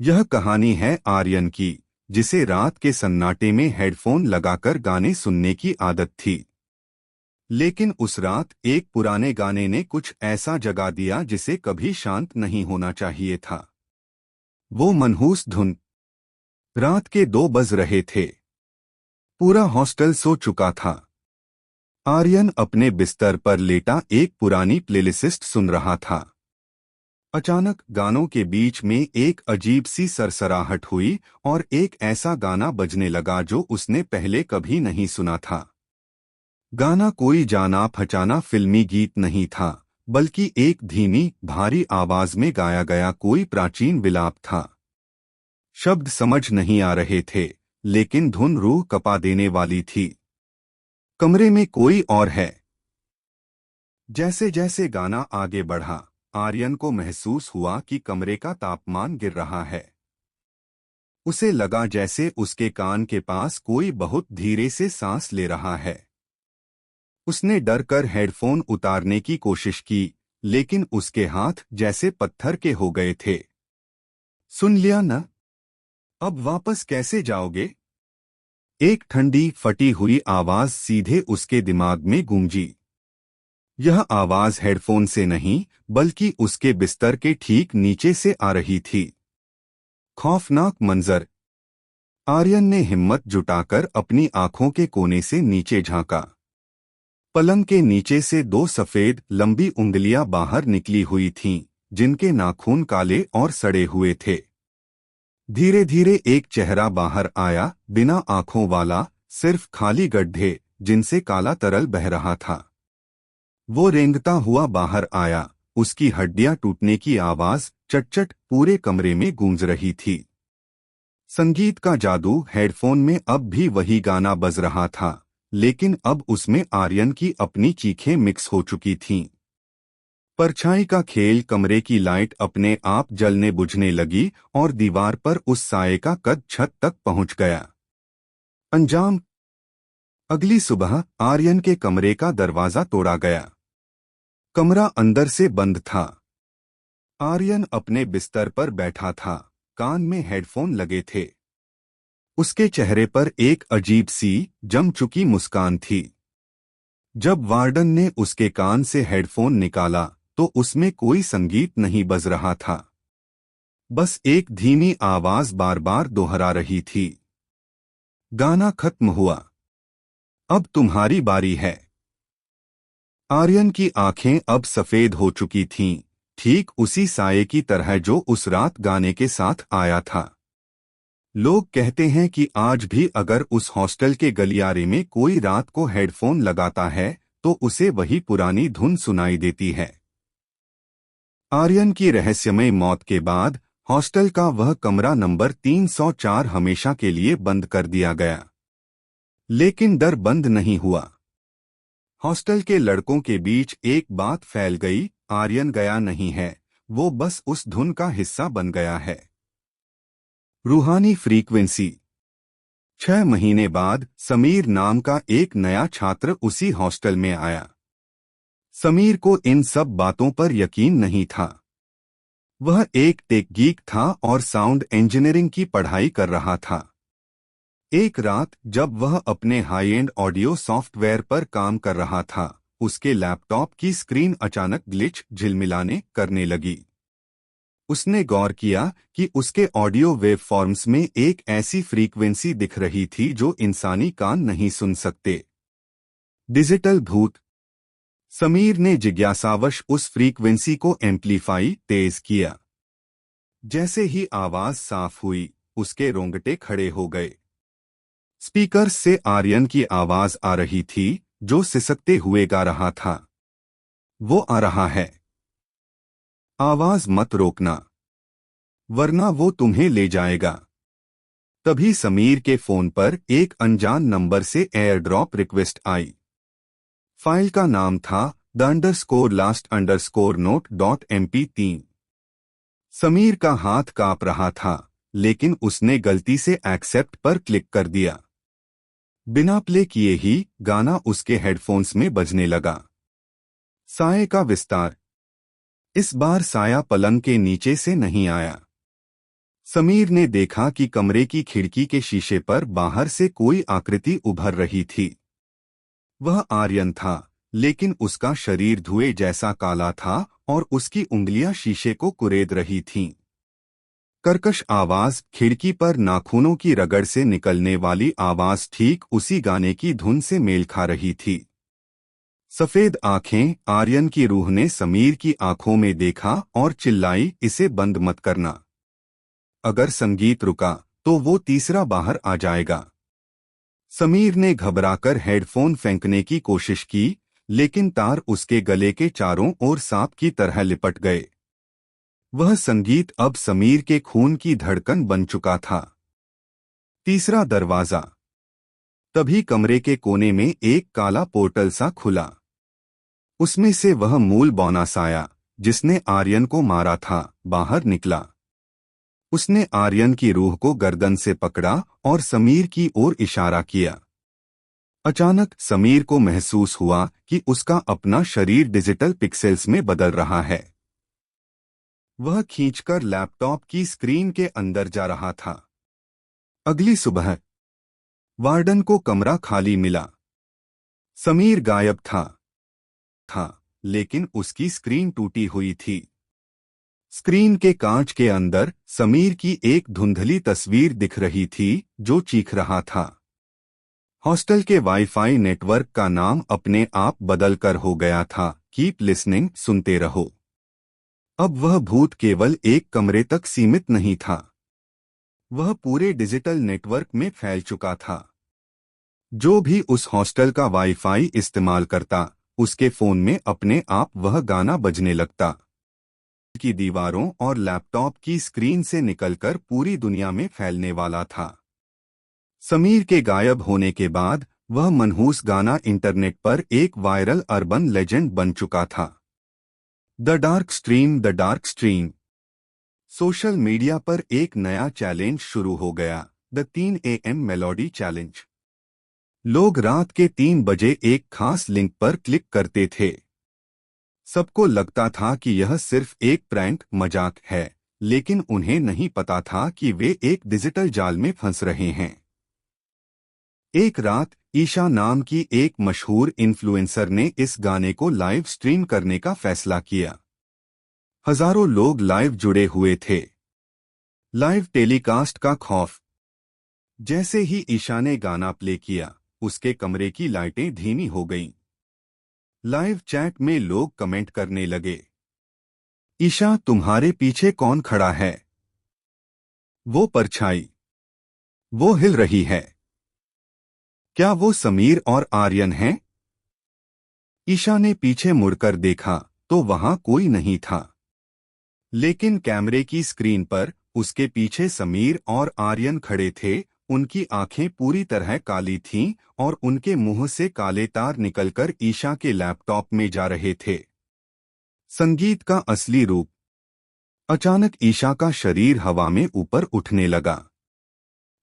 यह कहानी है आर्यन की, जिसे रात के सन्नाटे में हेडफोन लगाकर गाने सुनने की आदत थी। लेकिन उस रात एक पुराने गाने ने कुछ ऐसा जगा दिया जिसे कभी शांत नहीं होना चाहिए था। वो मनहूस धुन। रात के 2 बज रहे थे। पूरा हॉस्टल सो चुका था। आर्यन अपने बिस्तर पर लेटा एक पुरानी प्लेलिस्ट सुन रहा था। अचानक गानों के बीच में एक अजीब सी सरसराहट हुई और एक ऐसा गाना बजने लगा जो उसने पहले कभी नहीं सुना था। गाना कोई जाना पहचाना फिल्मी गीत नहीं था, बल्कि एक धीमी भारी आवाज में गाया गया कोई प्राचीन विलाप था। शब्द समझ नहीं आ रहे थे, लेकिन धुन रूह कपा देने वाली थी। कमरे में कोई और है। जैसे जैसे गाना आगे बढ़ा, आर्यन को महसूस हुआ कि कमरे का तापमान गिर रहा है। उसे लगा जैसे उसके कान के पास कोई बहुत धीरे से सांस ले रहा है। उसने डर कर हेडफोन उतारने की कोशिश की, लेकिन उसके हाथ जैसे पत्थर के हो गए थे। सुन लिया न? अब वापस कैसे जाओगे? एक ठंडी फटी हुई आवाज सीधे उसके दिमाग में गूंजी। यह आवाज हेडफोन से नहीं, बल्कि उसके बिस्तर के ठीक नीचे से आ रही थी। खौफनाक मंजर। आर्यन ने हिम्मत जुटाकर अपनी आंखों के कोने से नीचे झांका। पलंग के नीचे से 2 सफेद लंबी उंगलियां बाहर निकली हुई थीं, जिनके नाखून काले और सड़े हुए थे। धीरे धीरे एक चेहरा बाहर आया, बिना आंखों वाला, सिर्फ खाली गड्ढे जिनसे काला तरल बह रहा था। वो रेंगता हुआ बाहर आया, उसकी हड्डियां टूटने की आवाज चट-चट पूरे कमरे में गूंज रही थी। संगीत का जादू। हेडफोन में अब भी वही गाना बज रहा था, लेकिन अब उसमें आर्यन की अपनी चीखें मिक्स हो चुकी थीं। परछाई का खेल। कमरे की लाइट अपने आप जलने बुझने लगी और दीवार पर उस साये का कद छत तक पहुंच गया। अंजाम। अगली सुबह आर्यन के कमरे का दरवाजा तोड़ा गया। कमरा अंदर से बंद था। आर्यन अपने बिस्तर पर बैठा था, कान में हेडफोन लगे थे। उसके चेहरे पर एक अजीब सी जम चुकी मुस्कान थी। जब वार्डन ने उसके कान से हेडफोन निकाला, तो उसमें कोई संगीत नहीं बज रहा था। बस एक धीमी आवाज बार बार दोहरा रही थी। गाना खत्म हुआ। अब तुम्हारी बारी है। आर्यन की आंखें अब सफेद हो चुकी थीं, ठीक उसी साये की तरह जो उस रात गाने के साथ आया था। लोग कहते हैं कि आज भी अगर उस हॉस्टल के गलियारे में कोई रात को हेडफोन लगाता है, तो उसे वही पुरानी धुन सुनाई देती है। आर्यन की रहस्यमय मौत के बाद हॉस्टल का वह कमरा नंबर 304 हमेशा के लिए बंद कर दिया गया। लेकिन डर बंद नहीं हुआ। हॉस्टल के लड़कों के बीच एक बात फैल गई, आर्यन गया नहीं है, वो बस उस धुन का हिस्सा बन गया है। रूहानी फ्रीक्वेंसी। 6 महीने बाद समीर नाम का एक नया छात्र उसी हॉस्टल में आया। समीर को इन सब बातों पर यकीन नहीं था। वह एक टेक गीक था और साउंड इंजीनियरिंग की पढ़ाई कर रहा था। एक रात जब वह अपने हाई एंड ऑडियो सॉफ्टवेयर पर काम कर रहा था, उसके लैपटॉप की स्क्रीन अचानक ग्लिच झिलमिलाने करने लगी। उसने गौर किया कि उसके ऑडियो वेवफॉर्म्स में एक ऐसी फ्रीक्वेंसी दिख रही थी जो इंसानी कान नहीं सुन सकते। डिजिटल भूत। समीर ने जिज्ञासावश उस फ्रीक्वेंसी को एम्पलीफाई तेज किया। जैसे ही आवाज साफ हुई, उसके रोंगटे खड़े हो गए। स्पीकर से आर्यन की आवाज आ रही थी, जो सिसकते हुए गा रहा था। वो आ रहा है। आवाज मत रोकना, वरना वो तुम्हें ले जाएगा। तभी समीर के फोन पर एक अनजान नंबर से एयर ड्रॉप रिक्वेस्ट आई। फाइल का नाम था _last_note.mp3। समीर का हाथ कांप रहा था, लेकिन उसने गलती से एक्सेप्ट पर क्लिक कर दिया। बिना प्ले किए ही गाना उसके हेडफोन्स में बजने लगा। साये का विस्तार। इस बार साया पलंग के नीचे से नहीं आया। समीर ने देखा कि कमरे की खिड़की के शीशे पर बाहर से कोई आकृति उभर रही थी। वह आर्यन था, लेकिन उसका शरीर धुएं जैसा काला था और उसकी उंगलियां शीशे को कुरेद रही थीं। कर्कश आवाज, खिड़की पर नाखूनों की रगड़ से निकलने वाली आवाज ठीक उसी गाने की धुन से मेल खा रही थी। सफेद आंखें, आर्यन की रूह ने समीर की आंखों में देखा और चिल्लाई, इसे बंद मत करना। अगर संगीत रुका तो वो तीसरा बाहर आ जाएगा। समीर ने घबराकर हेडफोन फेंकने की कोशिश की, लेकिन तार उसके गले के चारों ओर सांप की तरह लिपट गए। वह संगीत अब समीर के खून की धड़कन बन चुका था। तीसरा दरवाजा। तभी कमरे के कोने में एक काला पोर्टल सा खुला। उसमें से वह मूल बौना साया, जिसने आर्यन को मारा था, बाहर निकला। उसने आर्यन की रूह को गर्दन से पकड़ा और समीर की ओर इशारा किया। अचानक समीर को महसूस हुआ कि उसका अपना शरीर डिजिटल पिक्सेल्स में बदल रहा है। वह खींचकर लैपटॉप की स्क्रीन के अंदर जा रहा था। अगली सुबह वार्डन को कमरा खाली मिला। समीर गायब था, लेकिन उसकी स्क्रीन टूटी हुई थी। स्क्रीन के कांच के अंदर समीर की एक धुंधली तस्वीर दिख रही थी, जो चीख रहा था। हॉस्टल के वाईफाई नेटवर्क का नाम अपने आप बदलकर हो गया था, कीप लिसनिंग, सुनते रहो। अब वह भूत केवल एक कमरे तक सीमित नहीं था। वह पूरे डिजिटल नेटवर्क में फैल चुका था। जो भी उस हॉस्टल का वाईफाई इस्तेमाल करता, उसके फोन में अपने आप वह गाना बजने लगता। की दीवारों और लैपटॉप की स्क्रीन से निकलकर पूरी दुनिया में फैलने वाला था। समीर के गायब होने के बाद वह मनहूस गाना इंटरनेट पर एक वायरल अर्बन लेजेंड बन चुका था। The dark stream, the dark stream. Social media पर एक नया चैलेंज शुरू हो गया, द 3 AM मेलोडी चैलेंज। लोग रात के 3 बजे एक खास लिंक पर क्लिक करते थे। सबको लगता था कि यह सिर्फ एक प्रैंक मजाक है, लेकिन उन्हें नहीं पता था कि वे एक डिजिटल जाल में फंस रहे हैं। एक रात ईशा नाम की एक मशहूर इन्फ्लुएंसर ने इस गाने को लाइव स्ट्रीम करने का फैसला किया। हजारों लोग लाइव जुड़े हुए थे। लाइव टेलीकास्ट का खौफ। जैसे ही ईशा ने गाना प्ले किया, उसके कमरे की लाइटें धीमी हो गईं। लाइव चैट में लोग कमेंट करने लगे, ईशा, तुम्हारे पीछे कौन खड़ा है? वो परछाई, वो हिल रही है। क्या वो समीर और आर्यन हैं? ईशा ने पीछे मुड़कर देखा तो वहां कोई नहीं था, लेकिन कैमरे की स्क्रीन पर उसके पीछे समीर और आर्यन खड़े थे। उनकी आंखें पूरी तरह काली थीं और उनके मुंह से काले तार निकलकर ईशा के लैपटॉप में जा रहे थे। संगीत का असली रूप। अचानक ईशा का शरीर हवा में ऊपर उठने लगा।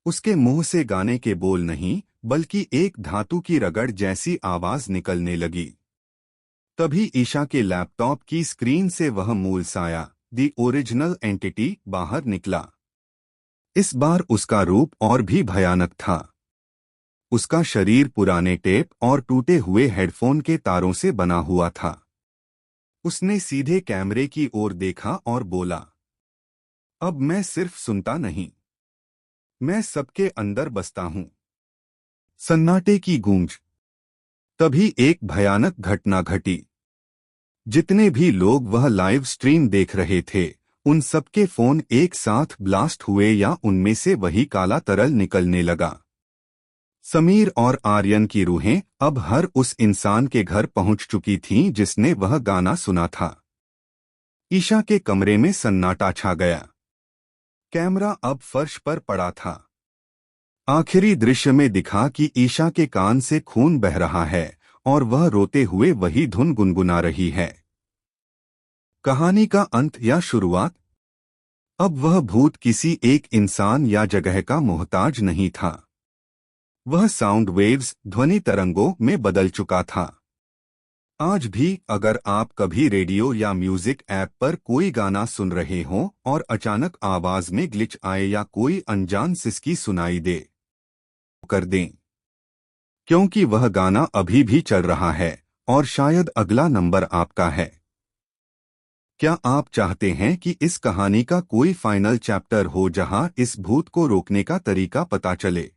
उसके मुंह से गाने के बोल नहीं, बल्कि एक धातु की रगड़ जैसी आवाज निकलने लगी। तभी ईशा के लैपटॉप की स्क्रीन से वह मूल साया, द ओरिजिनल एंटिटी, बाहर निकला। इस बार उसका रूप और भी भयानक था। उसका शरीर पुराने टेप और टूटे हुए हेडफोन के तारों से बना हुआ था। उसने सीधे कैमरे की ओर देखा और बोला, अब मैं सिर्फ सुनता नहीं, मैं सबके अंदर बसता हूं। सन्नाटे की गूंज। तभी एक भयानक घटना घटी। जितने भी लोग वह लाइव स्ट्रीम देख रहे थे, उन सबके फोन एक साथ ब्लास्ट हुए या उनमें से वही काला तरल निकलने लगा। समीर और आर्यन की रूहें अब हर उस इंसान के घर पहुंच चुकी थीं जिसने वह गाना सुना था। ईशा के कमरे में सन्नाटा छा गया। कैमरा अब फर्श पर पड़ा था। आखिरी दृश्य में दिखा कि ईशा के कान से खून बह रहा है और वह रोते हुए वही धुन गुनगुना रही है। कहानी का अंत या शुरुआत? अब वह भूत किसी एक इंसान या जगह का मोहताज नहीं था। वह साउंड वेव्स, ध्वनि तरंगों में बदल चुका था। आज भी अगर आप कभी रेडियो या म्यूजिक ऐप पर कोई गाना सुन रहे हों और अचानक आवाज में ग्लिच आए या कोई अनजान सिसकी सुनाई दे, कर दें, क्योंकि वह गाना अभी भी चल रहा है और शायद अगला नंबर आपका है। क्या आप चाहते हैं कि इस कहानी का कोई फाइनल चैप्टर हो जहां इस भूत को रोकने का तरीका पता चले?